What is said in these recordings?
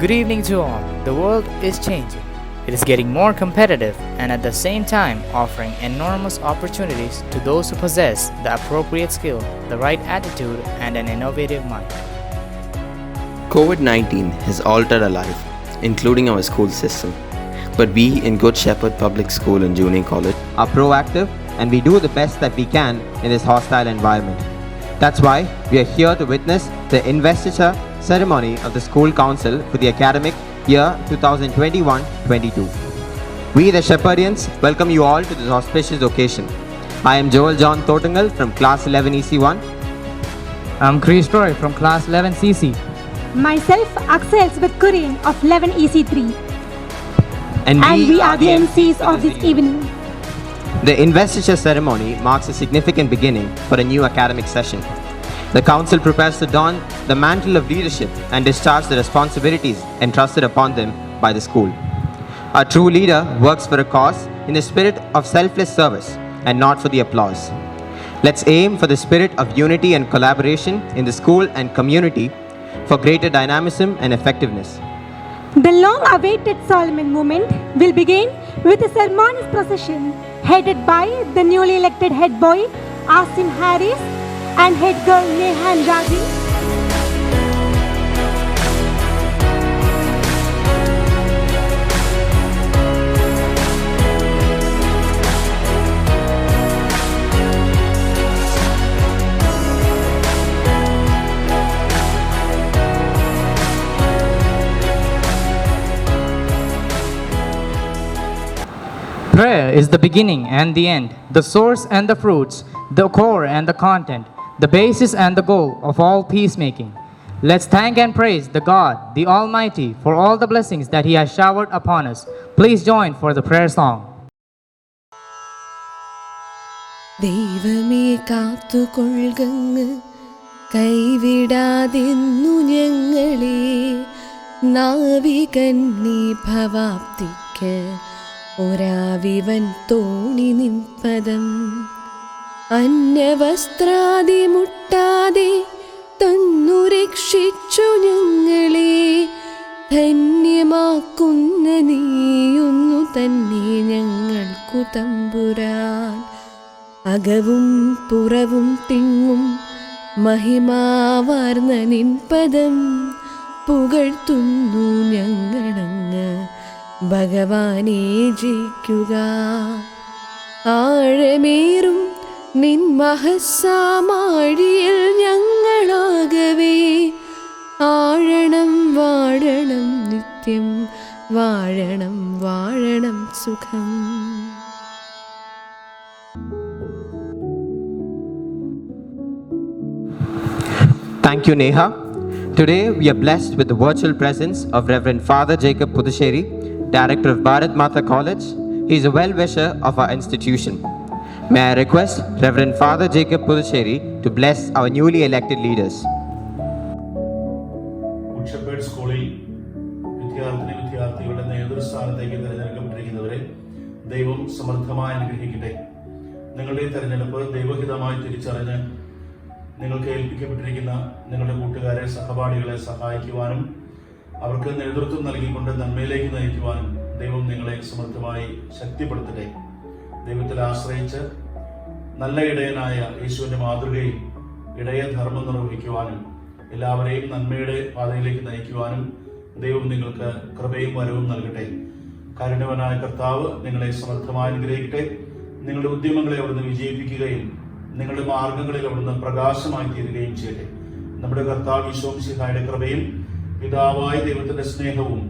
Good evening to all. The world is changing. It is getting more competitive and at the same time offering enormous opportunities to those who possess the appropriate skill, the right attitude, and an innovative mind. COVID-19 has altered our life, including our school system. But we in Good Shepherd Public School and Junior College are proactive and we do the best that we can in this hostile environment. That's why we are here to witness the Investiture ceremony of the School Council for the academic year 2021-22. We the Shepherdians welcome you all to this auspicious occasion. I am Joel John Thotangal from Class 11 EC1. I'm Chris Troy from Class 11 CC. Myself, Axel Elizabeth Kurian of 11 EC3. And we are the MCs of this evening. The investiture ceremony marks a significant beginning for a new academic session. The Council prepares to don the mantle of leadership and discharge the responsibilities entrusted upon them by the school. A true leader works for a cause in the spirit of selfless service and not for the applause. Let's aim for the spirit of unity and collaboration in the school and community for greater dynamism and effectiveness. The long-awaited Solomon movement will begin with a sermonious procession headed by the newly elected head boy Austin Harris and head girl Nehan Raji. Prayer is the beginning and the end, the source and the fruits, the core and the content, the basis and the goal of all peacemaking. Let's thank and praise the God, the Almighty, for all the blessings that He has showered upon us. Please join for the prayer song. ദൈവമേ കാത്തുകൊള്ളുകങ്ങ് കൈവിടാതെന്നു ഞങ്ങളെ നാവികൻ നീ ഭവാപ്തിക്ക് ഒരാവിവൻ തോണി നിൻപദം അന്നവസ്ത്രാദി മുട്ടാതെ തന്നു രക്ഷിച്ചു ഞങ്ങളെ ധന്യമാക്കുന്ന നീയൊന്നു തന്നെ ഞങ്ങൾക്കു തമ്പുരാൻ അകവും പുറവും തിങ്ങും മഹിമാവാർന്ന നിൻപദം പുകഴ്ത്തുന്നു ഞങ്ങളങ്ങ് ഭഗവാനെ ജയിക്കുക ആഴമേറും നിൻ മഹസ്സാമാഴിയിൽ ഞങ്ങളാകവേ ആഴണം വാഴണം നിത്യം വാഴണം വാഴണം സുഖം. Thank you, Neha. Today we are blessed with the virtual presence of Reverend Father Jacob Puducherry, Director of Bharat Mata College. He is a well-wisher of our institution. May I request Reverend Father Jacob Puducherry to bless our newly elected leaders. Good Shepherd സ്കൂളിൽ വിദ്യാർത്ഥികളുടെ നേതൃസ്ഥാനത്തേക്ക് തിരഞ്ഞെടുക്കപ്പെട്ടിരിക്കുന്നവരെ ദൈവം സമൃദ്ധമായി അനുഗ്രഹിക്കട്ടെ. നിങ്ങളുടെ തിരഞ്ഞെടുപ്പ് ദൈവഹിതമായി തിരിച്ചറിഞ്ഞ് നിങ്ങൾക്ക് ഏൽപ്പിക്കപ്പെട്ടിരിക്കുന്ന നിങ്ങളുടെ കൂട്ടുകാരെ സഹപാഠികളെ സഹായിക്കുവാനും അവർക്ക് നേതൃത്വം നൽകിക്കൊണ്ട് നന്മയിലേക്ക് നയിക്കുവാനും ദൈവം നിങ്ങളെ സമൃദ്ധമായി ശക്തിപ്പെടുത്തട്ടെ. ദൈവത്തിൽ ആശ്രയിച്ച് നല്ല ഇടയനായ യേശുവിൻ്റെ മാതൃകയിൽ ഇടയധർമ്മം നിർവഹിക്കുവാനും എല്ലാവരെയും നന്മയുടെ പാതയിലേക്ക് നയിക്കുവാനും ദൈവം നിങ്ങൾക്ക് കൃപയും വരവും നൽകട്ടെ. കാരുണ്യവാനായ കർത്താവ് നിങ്ങളെ സമൃദ്ധമായി അനുഗ്രഹിക്കട്ടെ. നിങ്ങളുടെ ഉദ്യമങ്ങളെ അവിടുന്ന് വിജയിപ്പിക്കുകയും നിങ്ങളുടെ മാർഗങ്ങളിൽ അവിടുന്ന് പ്രകാശമായി തീരുകയും ചെയ്യട്ടെ. നമ്മുടെ കർത്താവ് ഈശോ മിശിഹായുടെ കൃപയും പിതാവായ ദൈവത്തിന്റെ സ്നേഹവും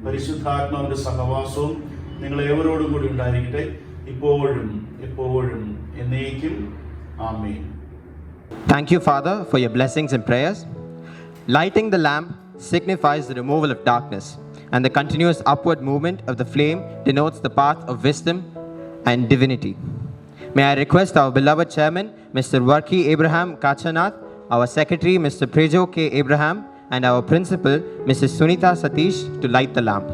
പരിശുദ്ധാത്മാവിന്റെ സഹവാസവും നിങ്ങളേവരോടും കൂടി ഉണ്ടായിരിക്കട്ടെ, ഇപ്പോഴും എപ്പോഴും എന്നേക്കും. ആമേൻ. Thank you, Father, for your blessings and prayers. Lighting the lamp signifies the removal of darkness, and the continuous upward movement of the flame denotes the path of wisdom and divinity. May I request our beloved chairman, Mr. Varki Abraham Kachanath, our secretary, Mr. Prejo K. Abraham, and our principal, Mrs. Sunita Satish, to light the lamp.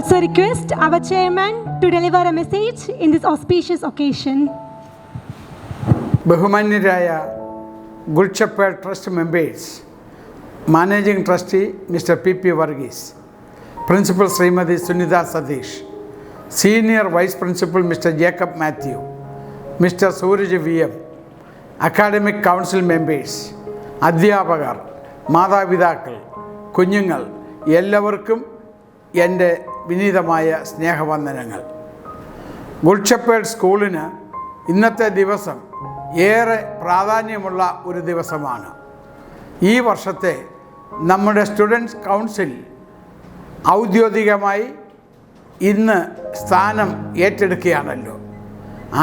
also request our chairman to deliver a message in this auspicious occasion. ബഹുമാന്യരായ good Shepherd trust members, managing trustee mister P P Varghese, principal Shrimati Sunitha Satheesh, senior vice principal mister Jacob Mathew, mister Sooraj V M, academic council members, അധ്യാപകർ, മാതാപിതാക്കൾ, കുഞ്ഞുങ്ങൾ എല്ലാവർക്കും എൻ്റെ വിനീതമായ സ്നേഹവന്ദനങ്ങൾ. Good shepherd സ്കൂളിന് ഇന്നത്തെ ദിവസം ഏറെ പ്രാധാന്യമുള്ള ഒരു ദിവസമാണ്. ഈ വർഷത്തെ നമ്മുടെ സ്റ്റുഡൻസ് കൗൺസിൽ ഔദ്യോഗികമായി ഇന്ന് സ്ഥാനം ഏറ്റെടുക്കുകയാണല്ലോ.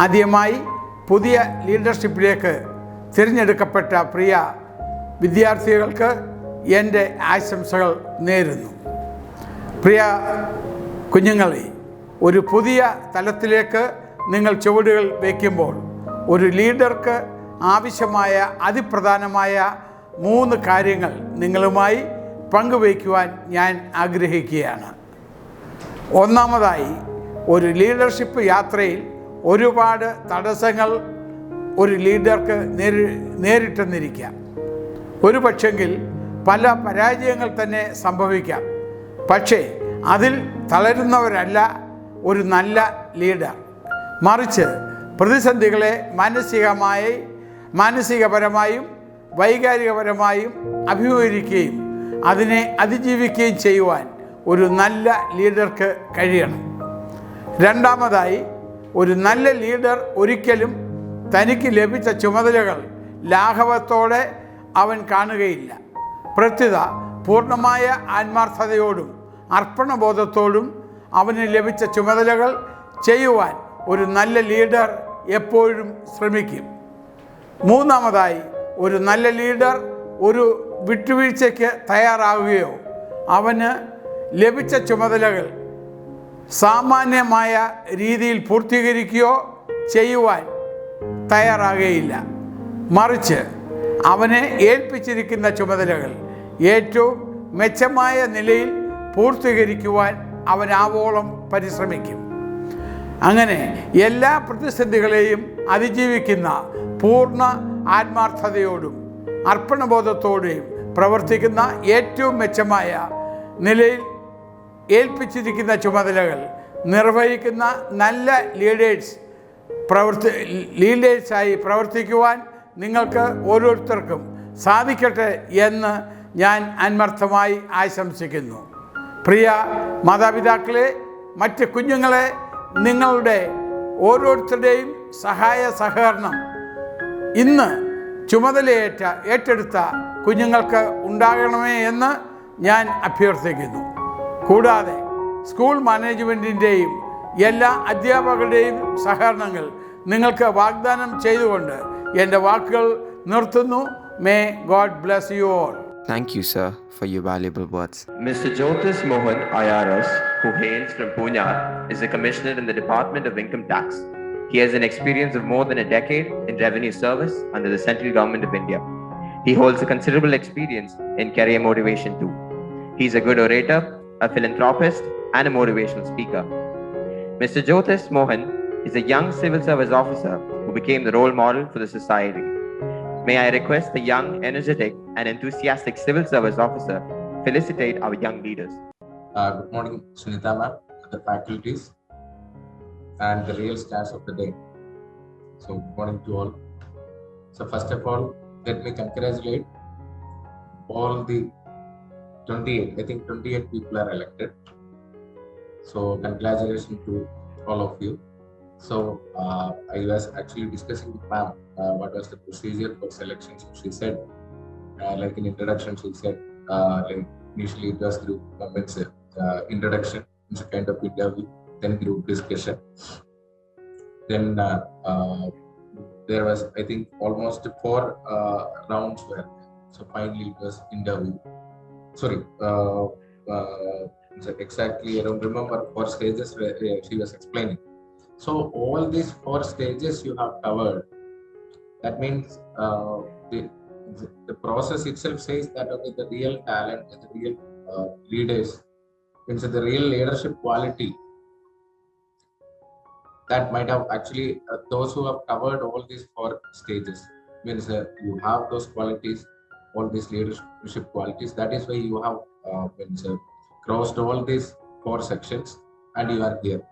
ആദ്യമായി പുതിയ ലീഡർഷിപ്പിലേക്ക് തിരഞ്ഞെടുക്കപ്പെട്ട പ്രിയ വിദ്യാർത്ഥികൾക്ക് എൻ്റെ ആശംസകൾ നേരുന്നു. പ്രിയ കുഞ്ഞുങ്ങളെ, ഒരു പുതിയ തലത്തിലേക്ക് നിങ്ങൾ ചുവടുകൾ വയ്ക്കുമ്പോൾ ഒരു ലീഡർക്ക് ആവശ്യമായ അതിപ്രധാനമായ 3 കാര്യങ്ങൾ നിങ്ങളുമായി പങ്കുവയ്ക്കുവാൻ ഞാൻ ആഗ്രഹിക്കുകയാണ്. ഒന്നാമതായി, ഒരു ലീഡർഷിപ്പ് യാത്രയിൽ ഒരുപാട് തടസ്സങ്ങൾ ഒരു ലീഡർക്ക് നേരിട്ടെന്നിരിക്കാം. ഒരു പക്ഷെങ്കിൽ പല പരാജയങ്ങൾ തന്നെ സംഭവിക്കാം. പക്ഷേ അതിൽ തളരുന്നവരല്ല ഒരു നല്ല ലീഡർ. മറിച്ച് പ്രതിസന്ധികളെ മാനസികപരമായും വൈകാരികപരമായും അഭിമുഖീകരിക്കുകയും അതിനെ അതിജീവിക്കുകയും ചെയ്യുവാൻ ഒരു നല്ല ലീഡർക്ക് കഴിയണം. രണ്ടാമതായി, ഒരു നല്ല ലീഡർ ഒരിക്കലും തനിക്ക് ലഭിച്ച ചുമതലകൾ ലാഘവത്തോടെ അവൻ കാണുകയില്ല. പ്രത്യുത പൂർണ്ണമായ ആത്മാർത്ഥതയോടും അർപ്പണബോധത്തോടും അവന് ലഭിച്ച ചുമതലകൾ ചെയ്യുവാൻ ഒരു നല്ല ലീഡർ എപ്പോഴും ശ്രമിക്കും. മൂന്നാമതായി, ഒരു നല്ല ലീഡർ ഒരു വിട്ടുവീഴ്ചയ്ക്ക് തയ്യാറാവുകയോ അവന് ലഭിച്ച ചുമതലകൾ സാമാന്യമായ രീതിയിൽ പൂർത്തീകരിക്കുകയോ ചെയ്യുവാൻ തയ്യാറാകുകയില്ല. മറിച്ച് അവനെ ഏൽപ്പിച്ചിരിക്കുന്ന ചുമതലകൾ ഏറ്റവും മെച്ചമായ നിലയിൽ പൂർത്തീകരിക്കുവാൻ അവൻ ആവോളം പരിശ്രമിക്കും. അങ്ങനെ എല്ലാ പ്രതിസന്ധികളെയും അതിജീവിക്കുന്ന പൂർണ്ണ ആത്മാർത്ഥതയോടും അർപ്പണബോധത്തോടെയും പ്രവർത്തിക്കുന്ന ഏറ്റവും മെച്ചമായ നിലയിൽ ഏൽപ്പിച്ചിരിക്കുന്ന ചുമതലകൾ നിർവഹിക്കുന്ന നല്ല ലീഡേഴ്സായി പ്രവർത്തിക്കുവാൻ നിങ്ങൾക്ക് ഓരോരുത്തർക്കും സാധിക്കട്ടെ എന്ന് ഞാൻ ആത്മാർത്ഥമായി ആശംസിക്കുന്നു. പ്രിയ മാതാപിതാക്കളെ, മറ്റ് കുഞ്ഞുങ്ങളെ, നിങ്ങളുടെ ഓരോരുത്തരുടെയും സഹായ സഹകരണം ഇന്ന് ഏറ്റെടുത്ത കുഞ്ഞുങ്ങൾക്ക് ഉണ്ടാകണമേ എന്ന് ഞാൻ അഭ്യർത്ഥിക്കുന്നു. കൂടാതെ സ്കൂൾ മാനേജ്മെൻറ്റിൻ്റെയും എല്ലാ അധ്യാപകരുടെയും സഹകരണങ്ങൾ നിങ്ങൾക്ക് വാഗ്ദാനം ചെയ്തുകൊണ്ട് എൻ്റെ വാക്കുകൾ നിർത്തുന്നു. May God bless you all. Thank you, sir, for your valuable words. Mr. Jyotis Mohan IRS, who hails from Pune, is a commissioner in the Department of Income Tax. He has an experience of more than a decade in revenue service under the central government of India. He holds a considerable experience in career motivation too. He is a good orator, a philanthropist, and a motivational speaker. Mr. Jyotis Mohan is a young civil service officer who became the role model for the society. May I request the young, energetic, and enthusiastic civil service officer felicitate our young leaders. Good morning, Sunita ma'am, the faculties, and the real stars of the day. So, good morning to all. So, first of all, let me congratulate all the 28 people are elected. So, congratulations to all of you. So, I was actually discussing with ma'am what was the procedure for selection. So she said, like in introduction, she said, like initially it was through introduction, it's a kind of interview, then group discussion. Then there was, I think, almost 4 rounds were. So finally it was interview. Sorry, exactly, I don't remember 4 stages where she was explaining. So all these 4 stages you have covered. That means the process itself says that okay, the real talent, the real leaders means the real leadership quality that might have actually those who have covered all these four stages means you have those qualities, all these leadership qualities. That is why you have means crossed all these four sections and you are here.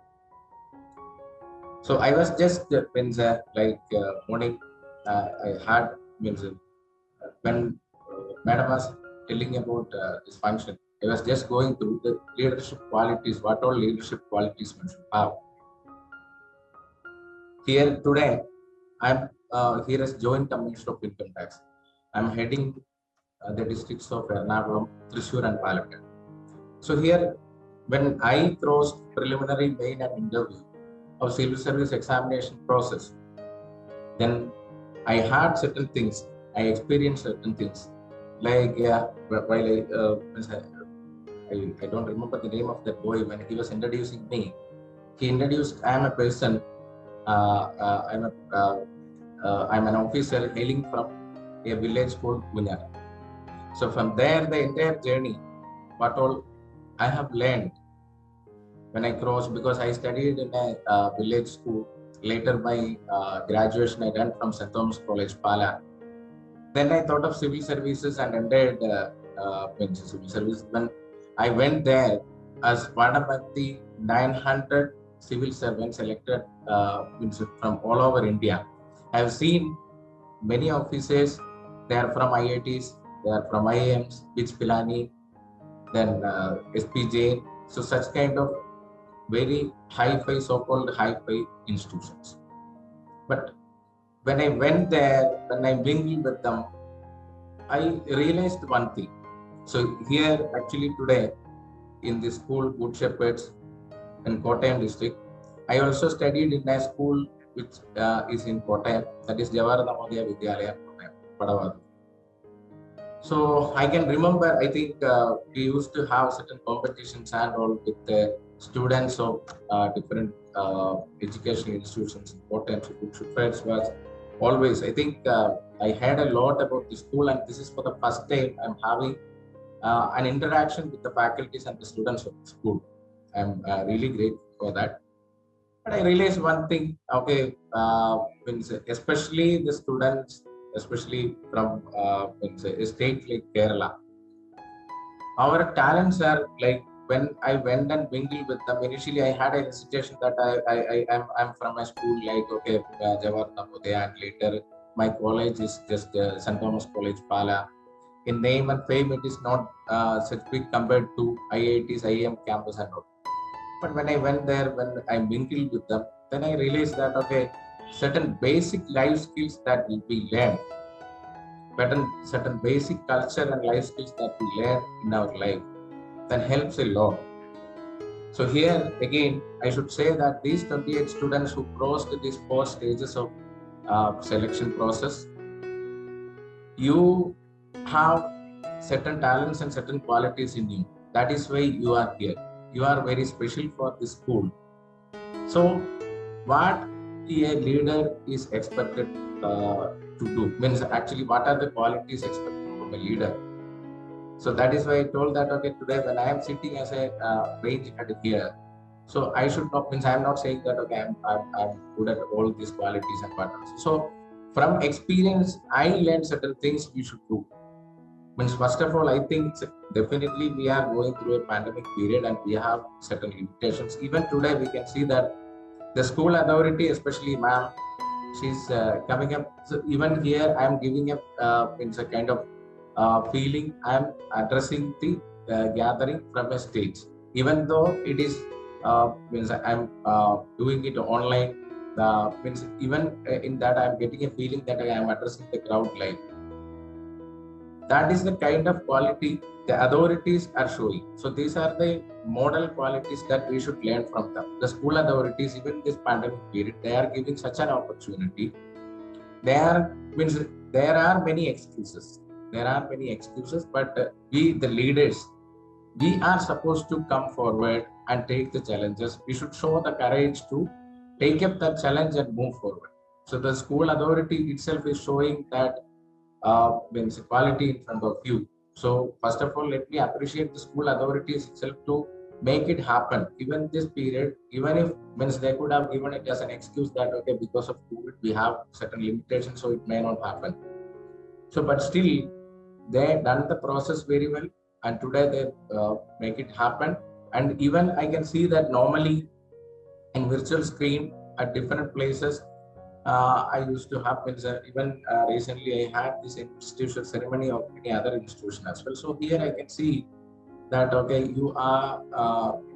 So I was just means morning I had means when madam was telling about this function, I was just going through the leadership qualities, what all leadership qualities one should have. Here today, I'm here as Joint Commissioner of Income Tax. I'm heading the districts of Ernakulam, Thrissur and Palakkad. So here, when I crossed preliminary, main and interview of civil service examination process, then I had certain things, I experienced certain things. Like while I don't remember the name of that boy, when he was introducing me, he introduced, I am a person, I'm an officer hailing from a village called Munyar. So from there, the entire journey, what all I have learned when I crossed, because I studied in a village school. Later, my graduation I done from St. Thomas College, Pala. Then I thought of civil services and entered civil service. When I went there as one of the 900 civil servants elected from all over India. I have seen many officers, they are from IITs, they are from IIMs, Bich Pilani, then SPJ. So such kind of very high-fi, so-called high-fi institutions. But when I went there, when I mingled with them, I realized one thing. So here actually today in the school Good Shepherds in Kottayam district, I also studied in a school which is in Kottayam, that is Jawahar Navodaya Vidyalaya, Kottayam, Padavadu. So I can remember, I think we used to have certain competitions and all with the students of different educational institutions in Kottayam. So Good Shepherds was always, I think I heard a lot about the school, and this is for the first time I'm having an interaction with the faculties and the students of the school. I'm really grateful for that. But I realized one thing, okay, especially the students, especially from a state like Kerala, our talents are like, when I went and mingled with them, initially I had a hesitation that I'm from a school like, okay, Jawahar Navodaya, and later my college is just St. Thomas College, Pala. In name and fame, it is not such big compared to IITs, IIM campus and all. But when I went there, when I mingled with them, then I realized that, okay, certain basic life skills that will be learned, certain basic culture and life skills that we learn in our life, that helps a lot. So here again, I should say that these 28 students who crossed these 4 stages of selection process, you have certain talents and certain qualities in you. That is why you are here. You are very special for the school. So what a leader is expected to do, means actually what are the qualities expected from a leader. So that is why I told that, okay, today when I am sitting as a range head here, so I should not, means I am not saying that, okay, I'm good at all these qualities and patterns. So from experience, I learned certain things we should do. Means first of all, I think definitely we are going through a pandemic period and we have certain limitations. Even today, we can see that the school authority, especially ma'am, she's coming up. So even here, I'm giving up means a kind of feeling. I'm addressing the gathering from a stage, even though it is means I'm doing it online. Means even in that, I'm getting a feeling that I am addressing the crowd live. That is the kind of quality the authorities are showing. So these are the model qualities that we should learn from them. The school authorities, even in this pandemic period, they are giving such an opportunity. There are many excuses. There are many excuses, but we, the leaders, we are supposed to come forward and take the challenges. We should show the courage to take up that challenge and move forward. So the school authority itself is showing that municipality in front of you. So first of all, let me appreciate the school authorities itself to make it happen. Even this period, even if means they could have given it as an excuse that okay, because of COVID we have certain limitations, so it may not happen. So, but still, they done the process very well, and today they make it happen. And even I can see that normally in virtual screen at different places, I used to have even recently I had this institutional ceremony of any other institution as well. So here I can see that okay, you are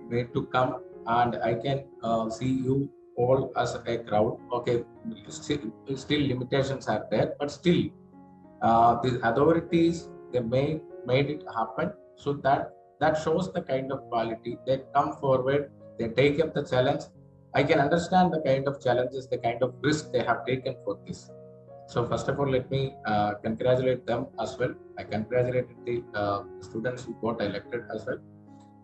made to come, and I can see you all as a crowd. Okay, still limitations are there, but still the authorities they made it happen. So that shows the kind of quality. They come forward, they take up the challenge. I can understand the kind of challenges, the kind of risk they have taken for this. So first of all, let me congratulate them as well. I congratulate the students who got elected as well.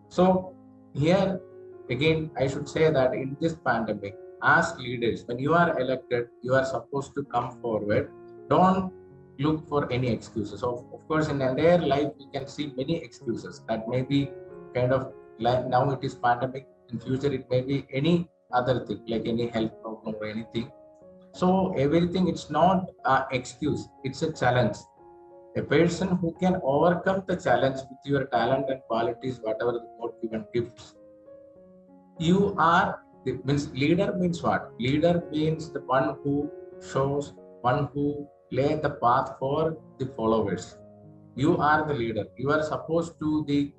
So here again, I should say that in this pandemic, as leaders, when you are elected, you are supposed to come forward. Don't look for any excuses. So of course, in entire life, we can see many excuses that may be kind of like now it is pandemic. In future, it may be any other thing like any health problem or anything. So everything, it's not an excuse, it's a challenge. A person who can overcome the challenge with your talent and qualities, whatever the God given gifts, you are, means leader means what? Leader means the one who shows, one who lay the path for the followers. You are the leader. You are supposed to the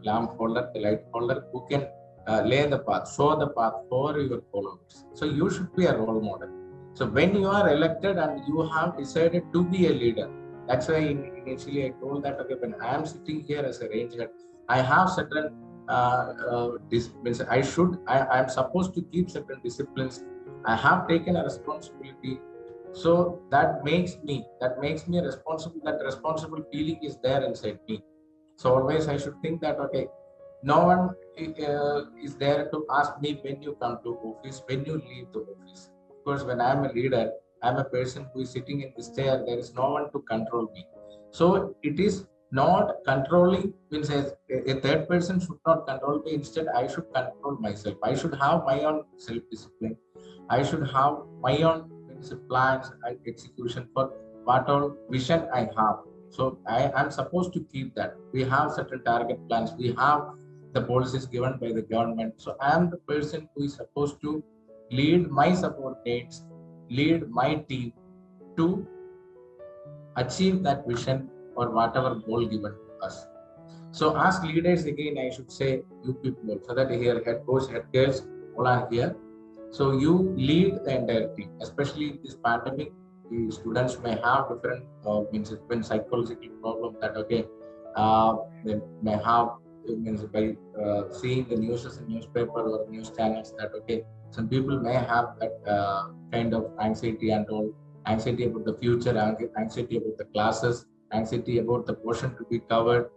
lamp holder, the light holder, who can lay the path, show the path for your followers. So you should be a role model. So when you are elected and you have decided to be a leader, that's why initially I told that okay, when I am sitting here as a range head, I have certain I am supposed to keep certain disciplines. I have taken a responsibility. So that makes me a responsible. That responsible feeling is there inside me. So always I should think that okay, no one is there to ask me when you come to office, when you leave the office. Of course, when I am a leader, I am a person who is sitting in this chair. There is no one to control me. So it is not controlling, means a third person should not control me. Instead, I should control myself. I should have my own self-discipline. I should have my own plans and execution for what all vision I have. So I am supposed to keep that. We have certain target plans. We have the policies given by the government. So I am the person who is supposed to lead my subordinates, lead my team to achieve that vision or whatever goal given to us. So as leaders, again, I should say you people, so that here head coach, head girls, all are here. So you lead the entire team, especially in this pandemic. The students may have different psychological problem that okay, they may have by seeing the news in newspaper or news channels that okay, some people may have that kind of anxiety and all, anxiety about the future, anxiety about the classes, anxiety about the portion to be covered.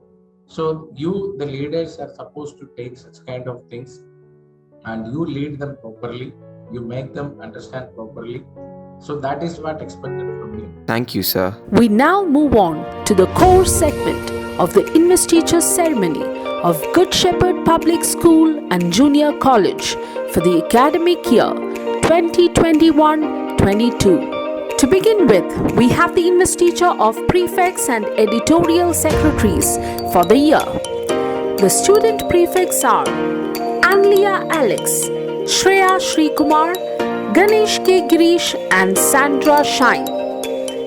So you, the leaders, are supposed to take such kind of things and you lead them properly, you make them understand properly. So that is what expected from you. Thank you, sir. We now move on to the core segment of the Investiture ceremony of Good Shepherd Public School and Junior College for the academic year 2021-22. To begin with, we have the investiture of prefects and editorial secretaries for the year. The student prefects are Anlia Alex, Shreya Srikumar, Ganesh K. Girish and Sandra Shine.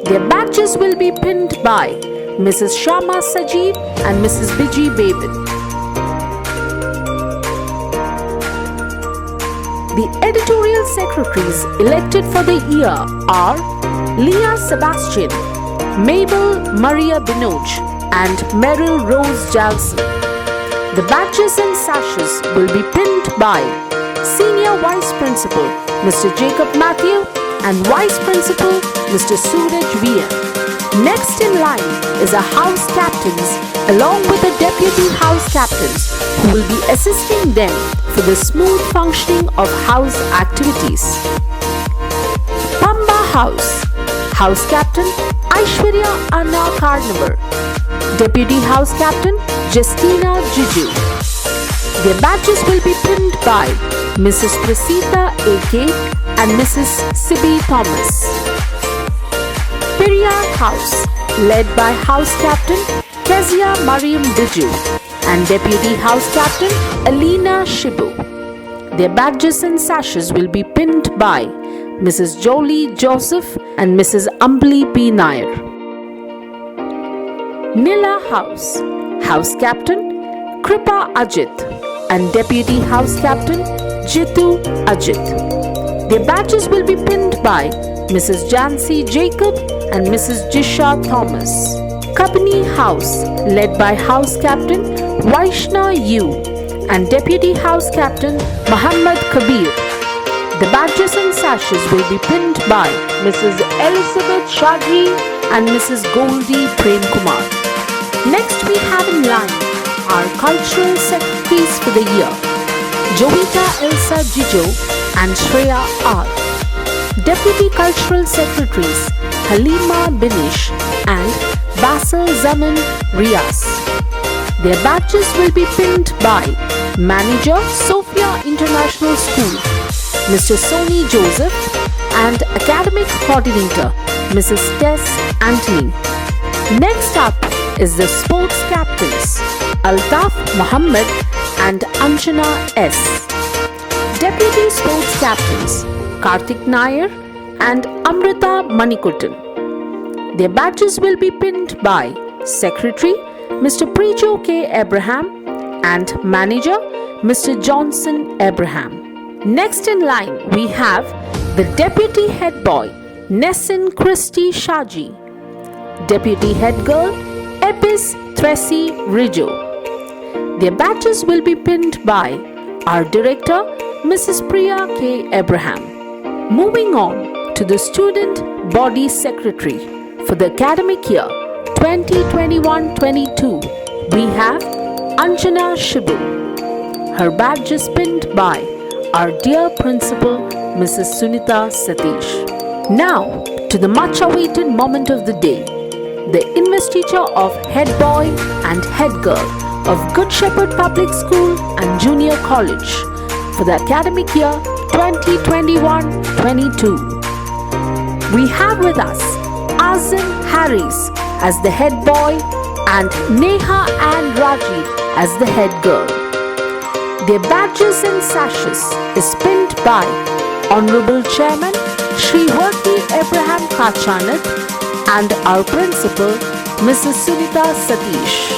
Their badges will be pinned by Mrs. Shama Sajeev and Mrs. Biji Babin. The editorial secretaries elected for the year are Leah Sebastian, Mabel Maria Binoj and Meryl Rose Jalson. The badges and sashes will be pinned by Senior Vice Principal Mr. Jacob Matthew and Vice Principal Mr. Suraj VM. Next in line is a house captains along with the deputy house captains who will be assisting them for the smooth functioning of house activities. Pamba House House Captain Aishwarya Anna Karnavar, Deputy House Captain Justina Jiju. Their badges will be pinned by Mrs. Prasita A.K. and Mrs. Sibi Thomas. Periyar House, led by House Captain Kezia Mariam Biju and Deputy House Captain Alina Shibu. Their badges and sashes will be pinned by Mrs. Jolie Joseph and Mrs. Ambli B. Nair. Nila House, House Captain Kripa Ajit and Deputy House Captain Jitu Ajit. Their badges will be pinned by Mrs. Jancy Jacob and Mrs. Jisha Thomas. Kabini House, led by House Captain Vaishna U and Deputy House Captain Muhammad Kabir. The badges and sashes will be pinned by Mrs. Elizabeth Shaji and Mrs. Goldie Prem Kumar. Next we have in line our cultural secretaries for the year, Jovita Elsa Jijo and Shreya R. Deputy Cultural Secretaries, Halima Binish and Basel Zaman Rias. Their badges will be pinned by Manager, Sophia International School, Mr. Sony Joseph, and Academic Coordinator, Mrs. Tess Anthony. Next up is the Sports Captains, Altaf Muhammad and Anjana S. Deputy Sports Captains, Karthik Nair and Amrita Manikuttan. Their badges will be pinned by Secretary, Mr. Prejo K. Abraham and Manager, Mr. Johnson Abraham. Next in line, we have the Deputy Head Boy, Nessin Christy Shaji. Deputy Head Girl, Epis Tracy Rijo. Their badges will be pinned by our Director, Mrs. Priya K. Abraham. Moving on to the Student Body Secretary for the academic year 2021-22, we have Anjana Shibu. Her badge is pinned by our dear Principal, Mrs. Sunita Satish. Now, to the much awaited moment of the day, the investiture of Head Boy and Head Girl of Good Shepherd Public School and Junior College for the academic year 2021-22. We have with us Azim Harris as the Head Boy and Neha and Raji as the Head Girl. Their badges and sashes is pinned by Honorable Chairman Shri Varki Abraham Kachanat and our Principal Mrs. Sunita Satish.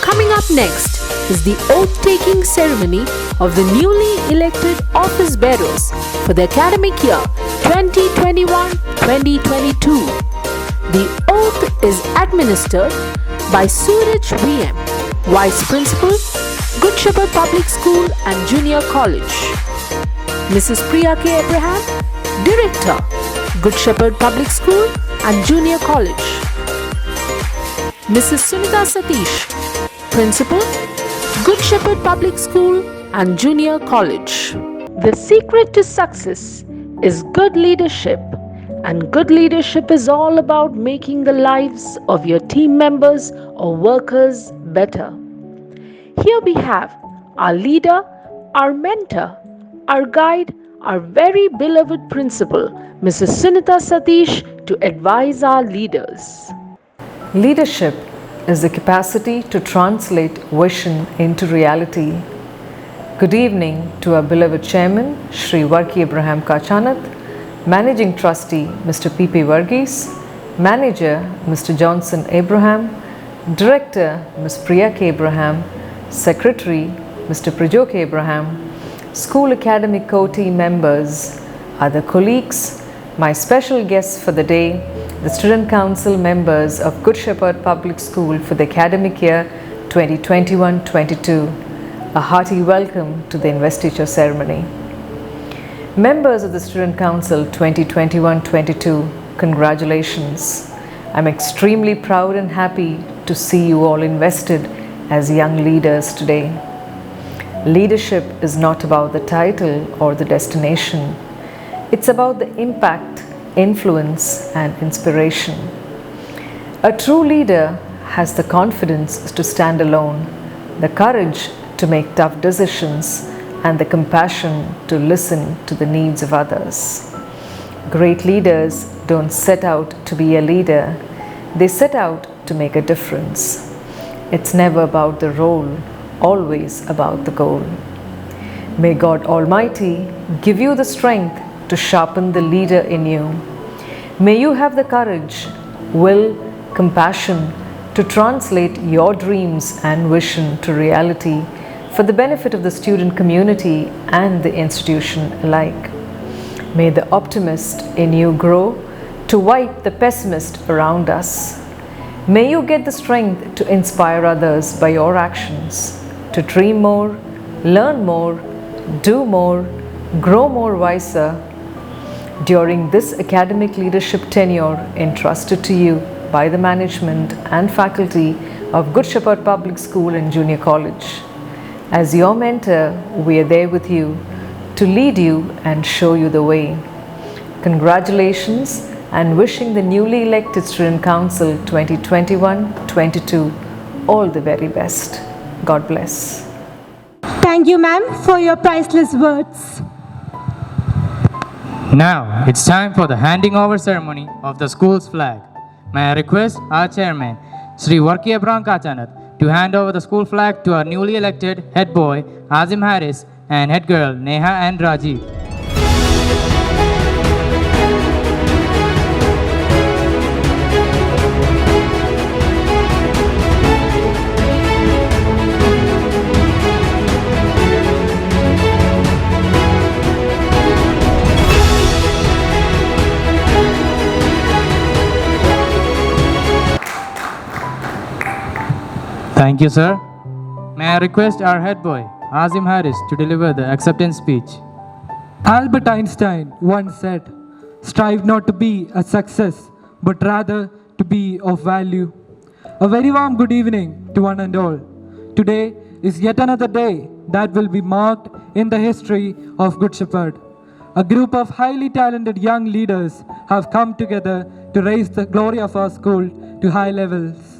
Coming up next is the oath-taking ceremony of the newly elected office bearers for the academic year 2021-2022. The oath is administered by Suraj VM, Vice Principal, Good Shepherd Public School and Junior College. Mrs. Priya K. Abraham, Director, Good Shepherd Public School and Junior College. Mrs. Sunita Satish, Principal, Good Shepherd Public School and Junior College. The secret to success is good leadership, and good leadership is all about making the lives of your team members or workers better. Here we have our leader, our mentor, our guide, our very beloved principal, Mrs. Sunita Satish, to advise our leaders. Leadership is the capacity to translate vision into reality. Good evening to our beloved Chairman, Shri Varki Abraham Kachanat, Managing Trustee, Mr. P.P. Varghese, Manager, Mr. Johnson Abraham, Director, Ms. Priya K. Abraham, Secretary, Mr. Prejo K. Abraham, School Academic Co-team members, other colleagues, my special guests for the day, the Student Council members of Good Shepherd Public School for the academic year 2021-22. A hearty welcome to the investiture ceremony. Members of the Student Council 2021-22, congratulations. I'm extremely proud and happy to see you all invested as young leaders today. Leadership is not about the title or the destination. It's about the impact, influence, and inspiration. A true leader has the confidence to stand alone, the courage to make tough decisions, and the compassion to listen to the needs of others. Great leaders don't set out to be a leader, they set out to make a difference. It's never about the role, always about the goal. May God Almighty give you the strength to sharpen the leader in you. May you have the courage, will, compassion to translate your dreams and vision to reality for the benefit of the student community and the institution alike. May the optimist in you grow to wipe the pessimist around us. May you get the strength to inspire others by your actions, to dream more, learn more, do more, grow more wiser. During this academic leadership tenure entrusted to you by the management and faculty of Good Shepherd Public School and Junior College. As your mentor, we are there with you to lead you and show you the way. Congratulations and wishing the newly elected Student Council 2021-22 all the very best. God bless. Thank you, ma'am, for your priceless words. Now it's time for the handing over ceremony of the school's flag. May I request our chairman, Sri Varkey Abraham Kachanath, to hand over the school flag to our newly elected head boy Azim Harris and head girl Neha and Rajiv. Thank you, sir. May I request our head boy, Azim Harris, to deliver the acceptance speech. Albert Einstein once said, "Strive not to be a success, but rather to be of value." A very warm good evening to one and all. Today is yet another day that will be marked in the history of Good Shepherd. A group of highly talented young leaders have come together to raise the glory of our school to high levels.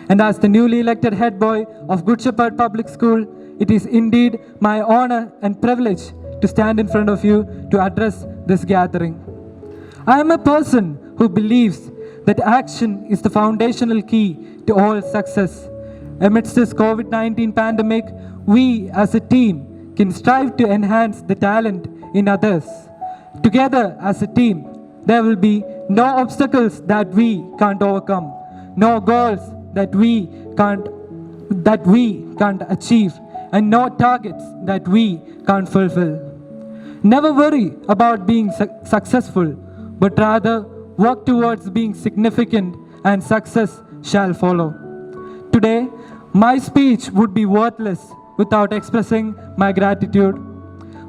And as the newly elected head boy of Good Shepherd Public School, it is indeed my honor and privilege to stand in front of you to address this gathering. I am a person who believes that action is the foundational key to all success. Amidst this COVID-19 pandemic, we as a team can strive to enhance the talent in others. Together as a team, there will be no obstacles that we can't overcome, no goals that we can't achieve, and no targets that we can't fulfill. Never worry about being successful, but rather work towards being significant, and success shall follow. Today, my speech would be worthless without expressing my gratitude.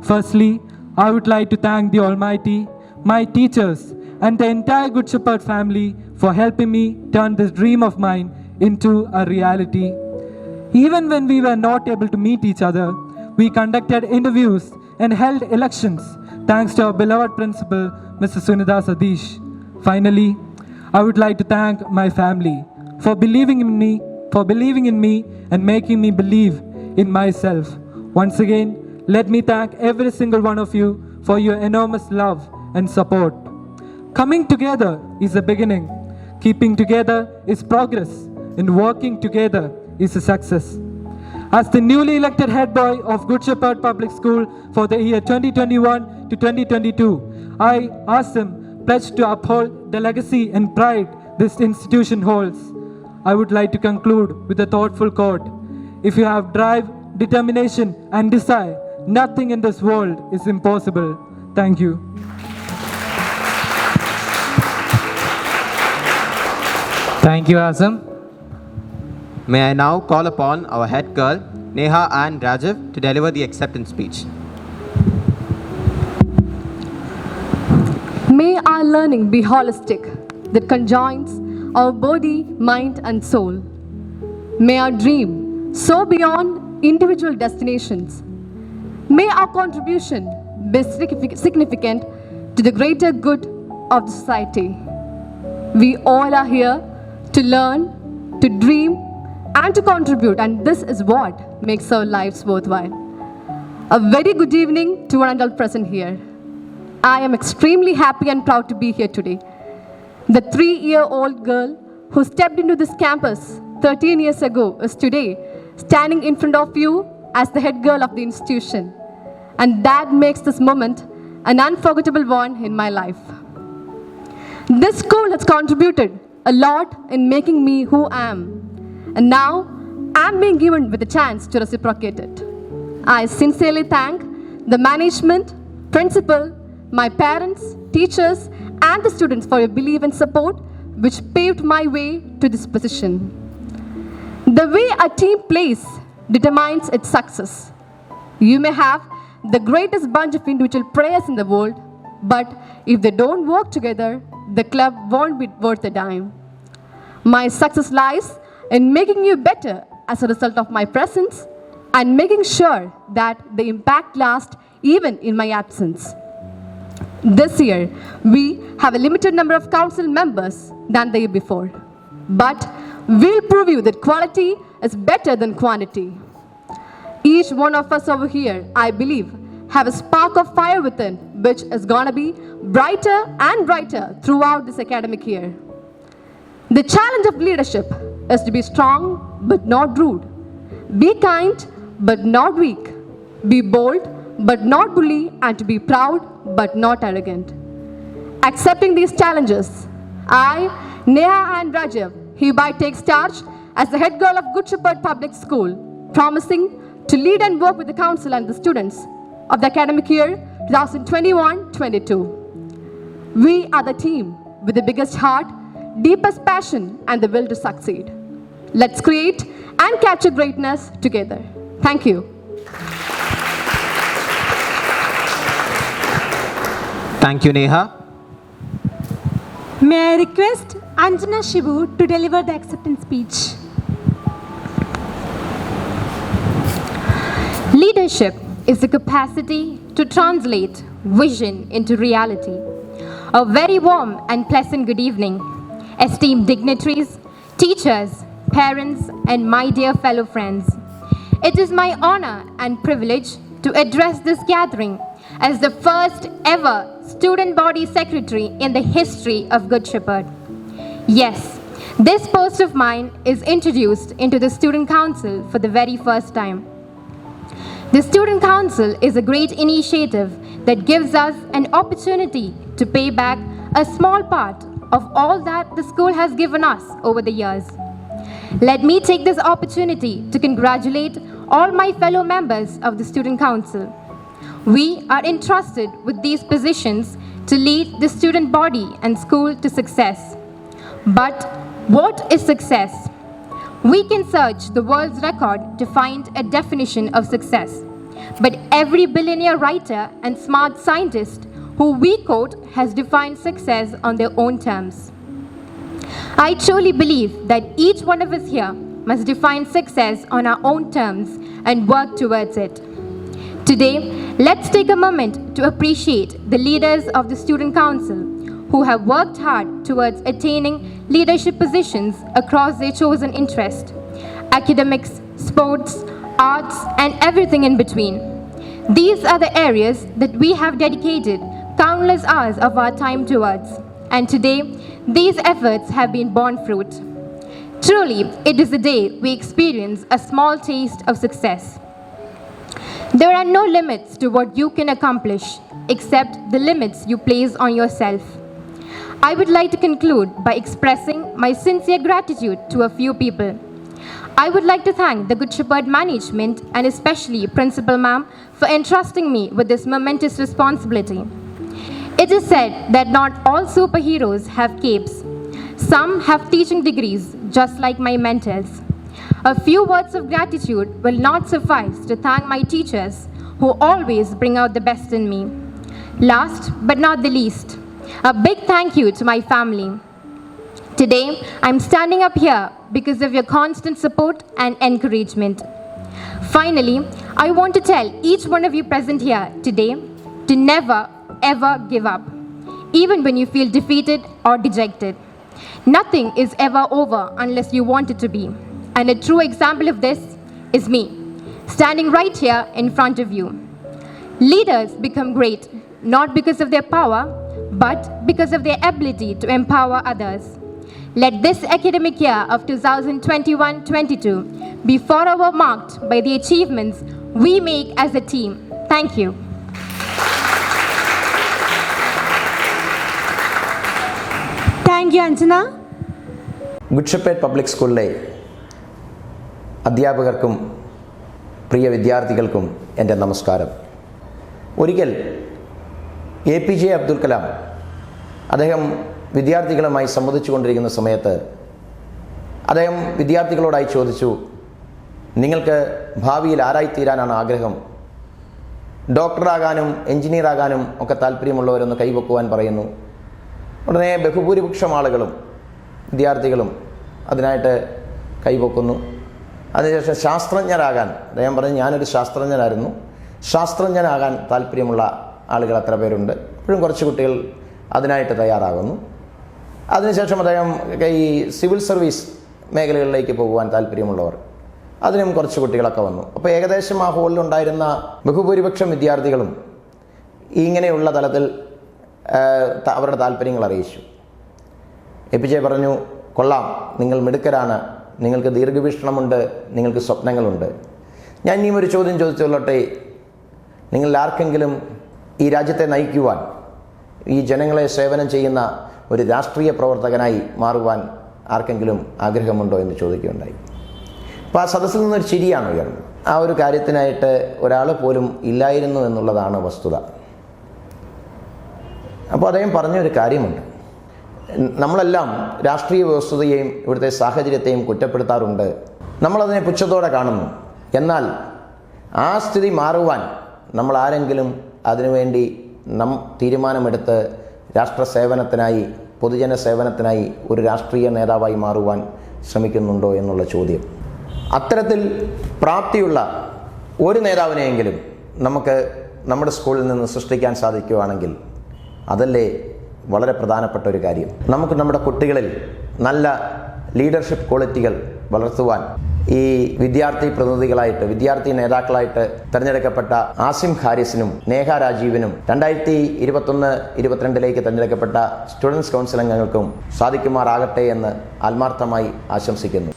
Firstly, I would like to thank the Almighty, my teachers, and the entire Good Shepherd family for helping me turn this dream of mine into a reality. Even when we were not able to meet each other, we conducted interviews and held elections thanks to our beloved principal, Mr. Sunitha Sadish. Finally, I would like to thank my family for believing in me and making me believe in myself. Once again, let me thank every single one of you for your enormous love and support. Coming together is a beginning. Keeping together is progress. And working together is a success. As the newly elected head boy of Good Shepherd Public School for the year 2021 to 2022, I ask them pledge to uphold the legacy and pride this institution holds. I would like to conclude with a thoughtful quote. If you have drive, determination, and desire, nothing in this world is impossible. Thank you. Thank you, Azam. May I now call upon our head girl, Neha and Rajiv, to deliver the acceptance speech. May our learning be holistic, that conjoins our body, mind, and soul. May our dream soar beyond individual destinations. May our contribution be significant to the greater good of the society. We all are here to learn, to dream, and to contribute, and this is what makes our lives worthwhile. A very good evening to one and all present here. I am extremely happy and proud to be here today. The 3-year-old girl who stepped into this campus 13 years ago is today standing in front of you as the head girl of the institution. And that makes this moment an unforgettable one in my life. This school has contributed a lot in making me who I am. And now I'm being given with a chance to reciprocate it. I sincerely thank the management, principal, my parents, teachers, and the students for your belief and support, which paved my way to this position. The way a team plays determines its success. You may have the greatest bunch of individual players in the world, but if they don't work together, the club won't be worth a dime. My success lies in making you better as a result of my presence and making sure that the impact lasts even in my absence. This year, we have a limited number of council members than the year before, but we'll prove you that quality is better than quantity. Each one of us over here, I believe, have a spark of fire within, which is gonna be brighter and brighter throughout this academic year. The challenge of leadership is to be strong but not rude, be kind but not weak, be bold but not bully, and to be proud but not arrogant. Accepting these challenges, I, Neha and Rajiv, hereby take charge as the head girl of Good Shepherd Public School, promising to lead and work with the council and the students of the academic year 2021-22. We are the team with the biggest heart, deepest passion, and the will to succeed. Let's create and capture greatness together. Thank you. Thank you, Neha. May I request Anjana Shivu to deliver the acceptance speech. Leadership is the capacity to translate vision into reality. A very warm and pleasant good evening, esteemed dignitaries, teachers, parents, and my dear fellow friends. It is my honor and privilege to address this gathering as the first ever student body secretary in the history of Good Shepherd. Yes, this post of mine is introduced into the Student Council for the very first time. The Student Council is a great initiative that gives us an opportunity to pay back a small part of all that the school has given us over the years. Let me take this opportunity to congratulate all my fellow members of the Student Council. We are entrusted with these positions to lead the student body and school to success. But what is success? We can search the world's record to find a definition of success. But every billionaire writer and smart scientist who we quote has defined success on their own terms. I truly believe that each one of us here must define success on our own terms and work towards it. Today, let's take a moment to appreciate the leaders of the Student Council who have worked hard towards attaining leadership positions across their chosen interest, academics, sports, arts, and everything in between. These are the areas that we have dedicated countless hours of our time towards, and today, these efforts have been borne fruit. Truly, it is the day we experience a small taste of success. There are no limits to what you can accomplish, except the limits you place on yourself. I would like to conclude by expressing my sincere gratitude to a few people. I would like to thank the Good Shepherd management and especially Principal Ma'am for entrusting me with this momentous responsibility. It is said that not all superheroes have capes. Some have teaching degrees, just like my mentors. A few words of gratitude will not suffice to thank my teachers who always bring out the best in me. Last but not the least, a big thank you to my family. Today, I'm standing up here because of your constant support and encouragement. Finally, I want to tell each one of you present here today to never, ever give up, even when you feel defeated or dejected. Nothing is ever over unless you want it to be. And a true example of this is me. standing right here in front of you. Leaders become great not because of their power, but because of their ability to empower others. Let this academic year of 2021-22 be forever marked by the achievements we make as a team. Thank you. Thank you, Anjana. Good shepherd public സ്കൂളിലെ അധ്യാപകർക്കും പ്രിയ വിദ്യാർത്ഥികൾക്കും എൻ്റെ നമസ്കാരം. ഒരിക്കൽ APJ Abdul Kalam അദ്ദേഹം വിദ്യാർത്ഥികളുമായി സംവദിച്ചു കൊണ്ടിരിക്കുന്ന സമയത്ത് അദ്ദേഹം വിദ്യാർത്ഥികളോടായി ചോദിച്ചു, നിങ്ങൾക്ക് ഭാവിയിൽ ആരായിത്തീരാനാണ് ആഗ്രഹം? ഡോക്ടറാകാനും എഞ്ചിനീയറാകാനും ഒക്കെ താല്പര്യമുള്ളവരൊന്ന് കൈവക്കുവാൻ പറയുന്നു. ഉടനെ ബഹുഭൂരിപക്ഷം ആളുകളും വിദ്യാർത്ഥികളും അതിനായിട്ട് കൈവക്കുന്നു. അതിനുശേഷം ശാസ്ത്രജ്ഞരാകാൻ അദ്ദേഹം പറഞ്ഞു, ഞാനൊരു ശാസ്ത്രജ്ഞനായിരുന്നു, ശാസ്ത്രജ്ഞനാകാൻ താല്പര്യമുള്ള ആളുകൾ എത്ര പേരുണ്ട്? ഇപ്പോഴും കുറച്ച് കുട്ടികൾ അതിനായിട്ട് തയ്യാറാകുന്നു. അതിനുശേഷം അദ്ദേഹം ഈ സിവിൽ സർവീസ് മേഖലകളിലേക്ക് പോകുവാൻ താല്പര്യമുള്ളവർ, അതിനും കുറച്ച് കുട്ടികളൊക്കെ വന്നു. അപ്പോൾ ഏകദേശം ആ ഹോളിലുണ്ടായിരുന്ന ബഹുഭൂരിപക്ഷം വിദ്യാർത്ഥികളും ഇങ്ങനെയുള്ള തലത്തിൽ അവരുടെ താല്പര്യങ്ങൾ അറിയിച്ചു. APJ പറഞ്ഞു, കൊള്ളാം, നിങ്ങൾ മിടുക്കരാണ്, നിങ്ങൾക്ക് ദീർഘവീക്ഷണമുണ്ട്, നിങ്ങൾക്ക് സ്വപ്നങ്ങളുണ്ട്. ഞാൻ ഇനിയും ഒരു ചോദ്യം ചോദിച്ചുകൊള്ളട്ടെ, നിങ്ങളിൽ ആർക്കെങ്കിലും ഈ രാജ്യത്തെ നയിക്കുവാൻ, ഈ ജനങ്ങളെ സേവനം ചെയ്യുന്ന ഒരു രാഷ്ട്രീയ പ്രവർത്തകനായി മാറുവാൻ ആർക്കെങ്കിലും ആഗ്രഹമുണ്ടോ എന്ന് ചോദിക്കുകയുണ്ടായി. അപ്പോൾ ആ സദസ്സിൽ നിന്നൊരു ചിരിയാണ് ഉയർന്നത്. ആ ഒരു കാര്യത്തിനായിട്ട് ഒരാൾ പോലും ഇല്ലായിരുന്നു എന്നുള്ളതാണ് വസ്തുത. അപ്പോൾ അദ്ദേഹം പറഞ്ഞൊരു കാര്യമുണ്ട്, നമ്മളെല്ലാം രാഷ്ട്രീയ വ്യവസ്ഥതയെയും ഇവിടുത്തെ സാഹചര്യത്തെയും കുറ്റപ്പെടുത്താറുണ്ട്, നമ്മളതിനെ പുച്ഛത്തോടെ കാണുന്നു. എന്നാൽ ആ സ്ഥിതി മാറുവാൻ നമ്മൾ ആരെങ്കിലും അതിനുവേണ്ടി തീരുമാനമെടുത്ത് രാഷ്ട്ര സേവനത്തിനായി, പൊതുജന സേവനത്തിനായി ഒരു രാഷ്ട്രീയ നേതാവായി മാറുവാൻ ശ്രമിക്കുന്നുണ്ടോ എന്നുള്ള ചോദ്യം. അത്തരത്തിൽ പ്രാപ്തിയുള്ള ഒരു നേതാവിനെയെങ്കിലും നമുക്ക് നമ്മുടെ സ്കൂളിൽ നിന്ന് സൃഷ്ടിക്കാൻ സാധിക്കുകയാണെങ്കിൽ അതല്ലേ വളരെ പ്രധാനപ്പെട്ട ഒരു കാര്യം. നമുക്ക് നമ്മുടെ കുട്ടികളിൽ നല്ല ലീഡർഷിപ്പ് ക്വാളിറ്റികൾ വളർത്തുവാൻ ഈ വിദ്യാർത്ഥി പ്രതിനിധികളായിട്ട്, വിദ്യാർത്ഥി നേതാക്കളായിട്ട് തിരഞ്ഞെടുക്കപ്പെട്ട ആസിം ഹാരിസിനും നേഹ രാജീവിനും 2021-22 തിരഞ്ഞെടുക്കപ്പെട്ട സ്റ്റുഡൻസ് കൗൺസിൽ അംഗങ്ങൾക്കും സാധിക്കുമാറാകട്ടെ എന്ന് ആത്മാർത്ഥമായി ആശംസിക്കുന്നു.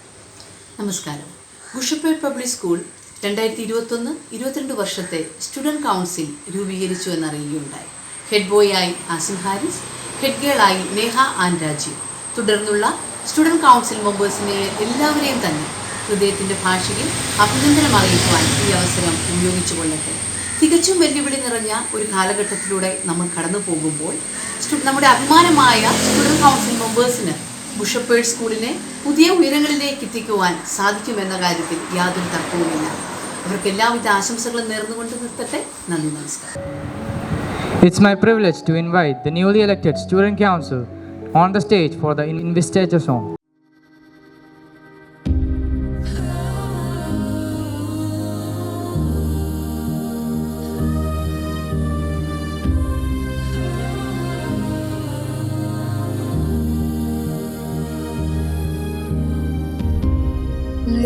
നമസ്കാരം. ഗുഡ് പബ്ലിക് സ്കൂൾ 2021-22 വർഷത്തെ സ്റ്റുഡൻറ് കൗൺസിൽ രൂപീകരിച്ചു എന്നറിയുകയുണ്ടായി. ഹെഡ് ബോയായി ആസിം ഹാരിസ്, ഹെഡ് ഗേളായി നേഹ ആൻഡ് രാജീവ്. തുടർന്നുള്ള സ്റ്റുഡൻറ് കൗൺസിൽ മെമ്പേഴ്സിനെ എല്ലാവരെയും തന്നെ ഹൃദയത്തിൻ്റെ ഭാഷയിൽ അഭിനന്ദനം അറിയിക്കുവാൻ ഈ അവസരം ഉപയോഗിച്ചു കൊള്ളട്ടെ. തികച്ചും വെല്ലുവിളി നിറഞ്ഞ ഒരു കാലഘട്ടത്തിലൂടെ നമ്മൾ കടന്നു പോകുമ്പോൾ നമ്മുടെ അഭിമാനമായ സ്റ്റുഡൻറ് കൗൺസിൽ മെമ്പേഴ്സിന് ഗുഡ് സ്കൂളിനെ പുതിയ ഉയരങ്ങളിലേക്ക് എത്തിക്കുവാൻ സാധിക്കുമെന്ന കാര്യത്തിൽ യാതൊരു തർക്കവുമില്ല. അവർക്ക് എല്ലാവിധ ആശംസകളും നേർന്നുകൊണ്ട് നിർത്തട്ടെ. നന്ദി, നമസ്കാരം. It's my privilege to invite the newly elected Student Council on the stage for the Investiture song.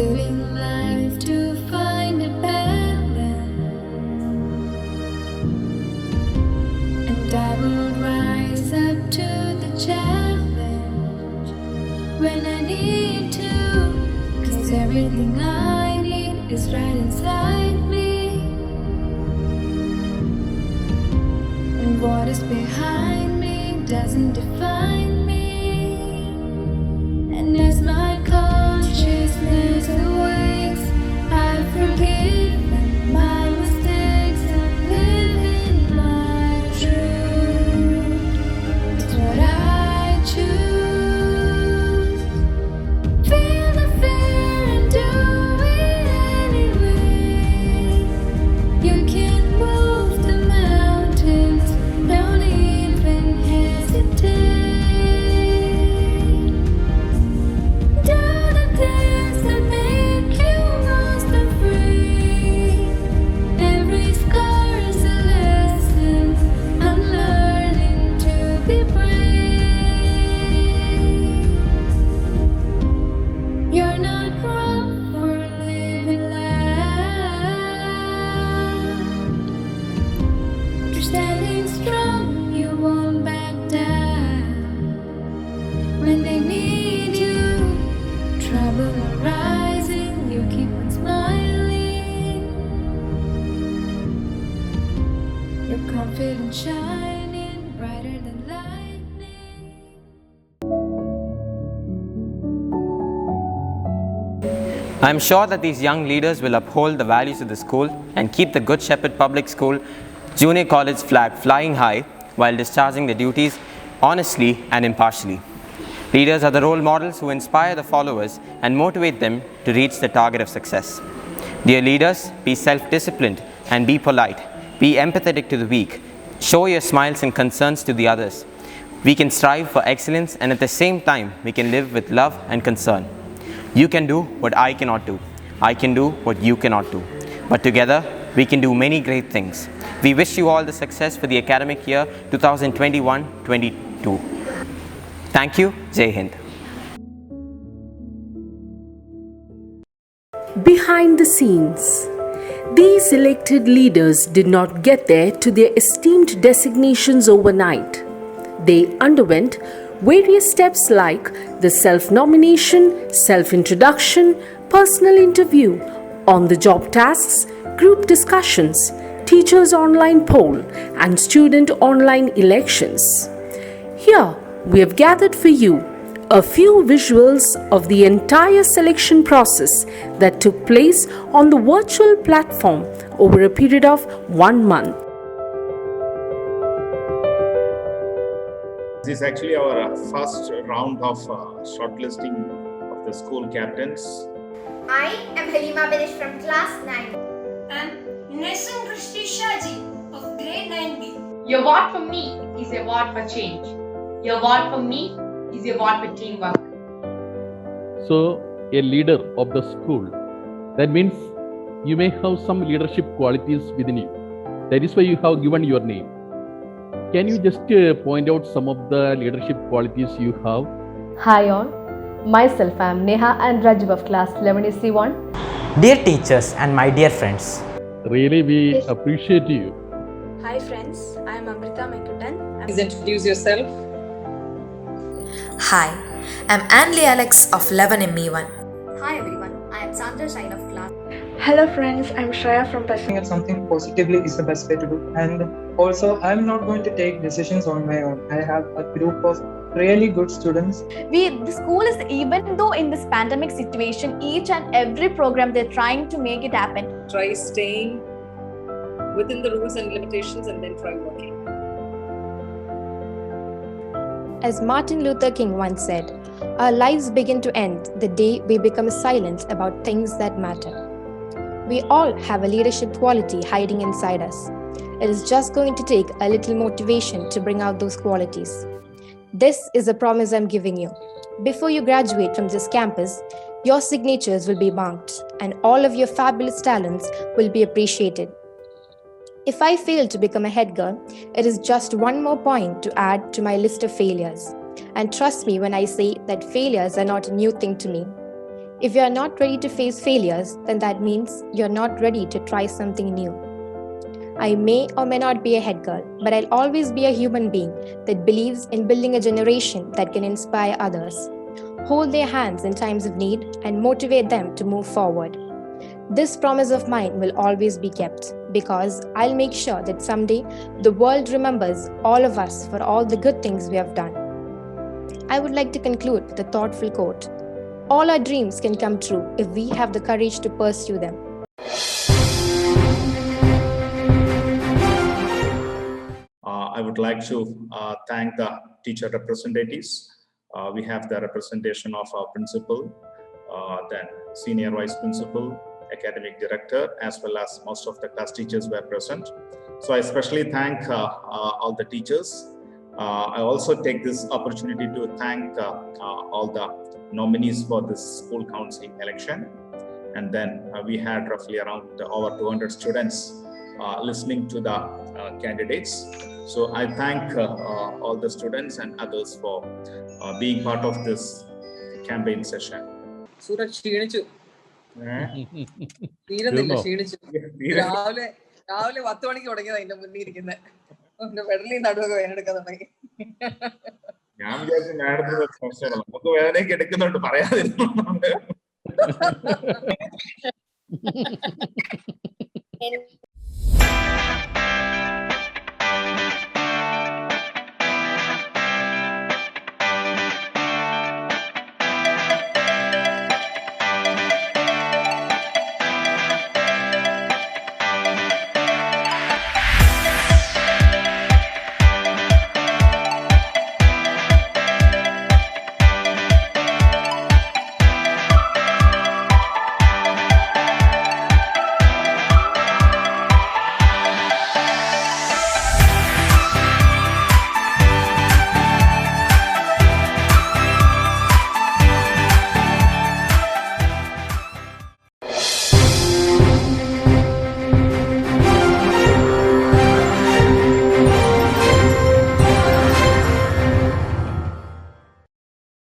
Living life to find a balance, and I will rise up to the challenge when I need to, 'cause everything I need is right inside me, and what is behind me doesn't define me, and as my consciousness awakes, I forgive my mistakes and live in my truth. It's what I choose. Feel the fear and do it anyway. You can move the mountains, don't even hesitate. feeling shining brighter than lightning. I am sure that these young leaders will uphold the values of the school and keep the Good Shepherd Public School Junior College flag flying high while discharging their duties honestly and impartially. Leaders are the role models who inspire the followers and motivate them to reach the target of success. Dear leaders, be self-disciplined and be polite. Be empathetic to the weak. Show your smiles and concerns to the others. We can strive for excellence, and at the same time, we can live with love and concern. You can do what I cannot do. I can do what you cannot do. But together, we can do many great things. We wish you all the success for the academic year 2021-22. Thank you. Jai Hind. Behind the scenes. These elected leaders did not get there to their esteemed designations overnight. They underwent various steps like the self-nomination, self-introduction, personal interview, on-the-job tasks, group discussions, teachers' online poll, and student online elections. Here, we have gathered for you a few visuals of the entire selection process that took place on the virtual platform over a period of 1 month. This is actually our first round of shortlisting of the school captains. I am Halima Benish from class 9. I'm Nesan Christy Shaji of grade 9B. Your vote for me is a vote for change. Your vote for me is a vote for teamwork. So, a leader of the school, that means you may have some leadership qualities within you. That is why you have given your name. Can you just point out some of the leadership qualities you have? Hi all, myself I am Neha and Rajib of class 11C1. Dear teachers and my dear friends. Really, we appreciate you. Hi friends, I am Amrita Maikutan. Please introduce yourself. Hi, I'm Anli Alex of 11ME1. Hi everyone, I am Sandra Shine of class. Hello friends, I'm Shreya from Looking at something positively is the best way to do. And also, I'm not going to take decisions on my own. I have a group of really good students. The school is, even though in this pandemic situation, each and every program they're trying to make it happen. Try staying within the rules and limitations and then try working. As Martin Luther King once said, our lives begin to end the day we become silent about things that matter. We all have a leadership quality hiding inside us. It is just going to take a little motivation to bring out those qualities. This is a promise I'm giving you. Before you graduate from this campus, your signatures will be marked and all of your fabulous talents will be appreciated. If I fail to become a head girl, it is just one more point to add to my list of failures. And trust me when I say that failures are not a new thing to me. If you are not ready to face failures, then that means you're not ready to try something new. I may or may not be a head girl, but I'll always be a human being that believes in building a generation that can inspire others, hold their hands in times of need, and motivate them to move forward. This promise of mine will always be kept because I'll make sure that someday the world remembers all of us for all the good things we have done. I would like to conclude with a thoughtful quote. All our dreams can come true if we have the courage to pursue them. I would like to thank the teacher representatives. We have the representation of our principal, then senior vice principal, academic director, as well as most of the class teachers were present. So I especially thank all the teachers. I also take this opportunity to thank all the nominees for this school council election. And then we had roughly around over 200 students listening to the candidates. So I thank all the students and others for being part of this campaign session. Suraj ക്ഷീണിച്ചു. തീരുന്നില്ല, ക്ഷീണിച്ചു. രാവിലെ 10 മണിക്ക് തുടങ്ങിയതാ എന്റെ മുന്നിൽ ഇരിക്കുന്നത്. എന്റെ വെടലി നടുവൊക്കെ വേദനെടുക്കാൻ തുടങ്ങി. ഞാൻ വിചാരിച്ചു മാഡത്തിന് സംശയമാണ്, നമുക്ക് വേദനയൊക്കെ എടുക്കുന്നുണ്ട് പറയാതിരുന്നു.